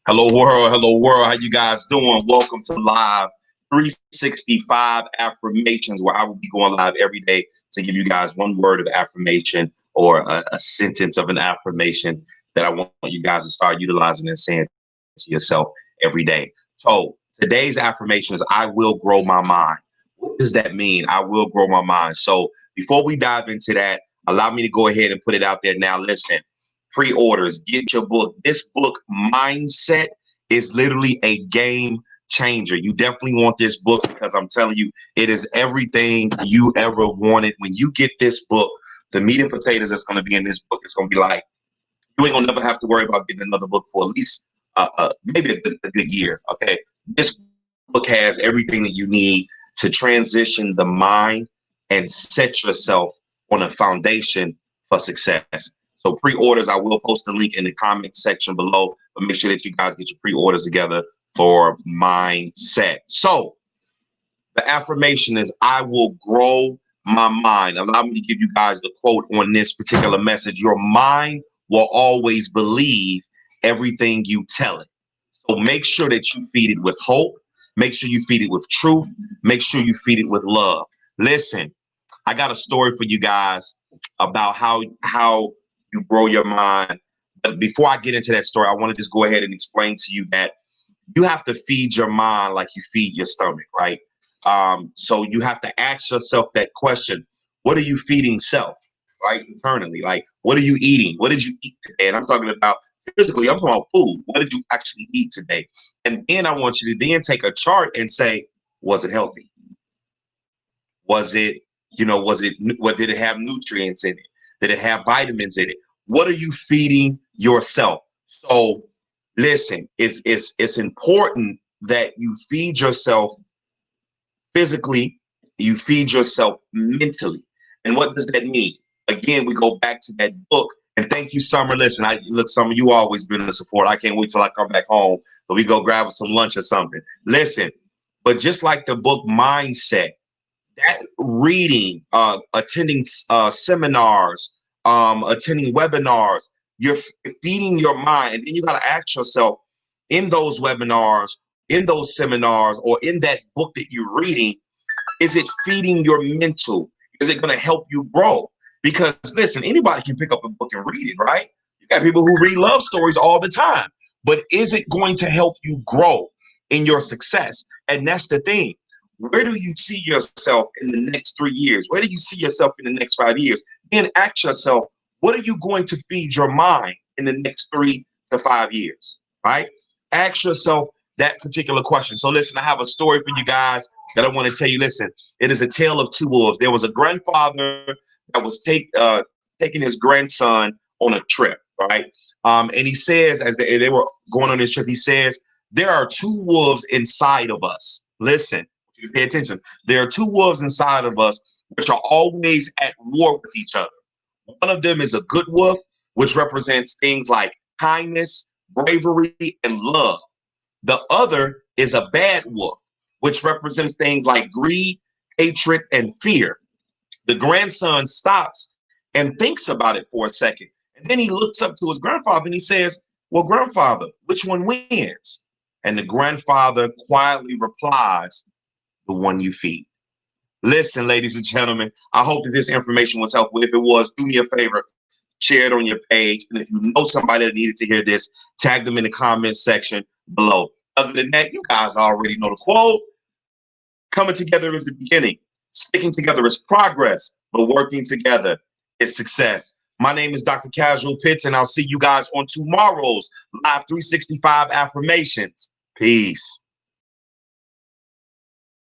Hello world, hello world. How you guys doing? Welcome to Live 365 Affirmations, where I will be going live every day to give you guys one word of affirmation or a sentence of an affirmation that I want you guys to start utilizing and saying to yourself every day. So today's affirmation is I will grow my mind. What does that mean? I will grow my mind. So before we dive into that, allow me to go ahead and put it out there now. Listen, pre-orders, get your book. This book, Mindset, is literally a game changer. You definitely want this book because I'm telling you, it is everything you ever wanted. When you get this book, the meat and potatoes that's going to be in this book is going to be like, you ain't going to never have to worry about getting another book for at least maybe a good year. Okay. This book has everything that you need to transition the mind and set yourself on a foundation for success. So pre-orders, I will post a link in the comment section below, but make sure that you guys get your pre-orders together for Mindset. So the affirmation is I will grow my mind. Allow me to give you guys the quote on this particular message. Your mind will always believe everything you tell it. So make sure that you feed it with hope. Make sure you feed it with truth. Make sure you feed it with love. Listen, I got a story for you guys about how you grow your mind. But before I get into that story, I want to just go ahead and explain to you that you have to feed your mind like you feed your stomach, right? So you have to ask yourself that question: what are you feeding self, right? Internally, like what are you eating? What did you eat today? And I'm talking about physically. I'm talking about food. What did you actually eat today? And then I want you to then take a chart and say, was it healthy? Was it, what did it have nutrients in it? Did it have vitamins in it? What are you feeding yourself? So listen, it's important that you feed yourself physically, you feed yourself mentally. And what does that mean? Again, we go back to that book. And thank you, Summer. Listen, Summer, you always been a support. I can't wait till I come back home so we go grab some lunch or something. Listen, but just like the book Mindset, that reading, attending seminars, attending webinars, you're feeding your mind. And then you got to ask yourself in those webinars, in those seminars, or in that book that you're reading, is it feeding your mental? Is it going to help you grow? Because listen, anybody can pick up a book and read it, right? You got people who read love stories all the time, but is it going to help you grow in your success? And that's the thing. Where do you see yourself in the next 3 years? Where do you see yourself in the next 5 years? Then ask yourself, what are you going to feed your mind in the next 3 to 5 years, right? Ask yourself that particular question. So listen, I have a story for you guys that I want to tell you. Listen, it is a tale of two wolves. There was a grandfather that was taking his grandson on a trip, right? And he says, as they were going on this trip, he says, there are two wolves inside of us. Listen, you pay attention. There are two wolves inside of us which are always at war with each other. One of them is a good wolf, which represents things like kindness, bravery, and love. The other is a bad wolf, which represents things like greed, hatred, and fear. The grandson stops and thinks about it for a second. And then he looks up to his grandfather and he says, well, grandfather, which one wins? And the grandfather quietly replies, the one you feed. Listen, ladies and gentlemen, I hope that this information was helpful. If it was, do me a favor, share it on your page. And if you know somebody that needed to hear this, tag them in the comments section below. Other than that, you guys already know the quote. Coming together is the beginning. Sticking together is progress, but working together is success. My name is Dr. Casual Pitts, and I'll see you guys on tomorrow's Live 365 Affirmations. Peace.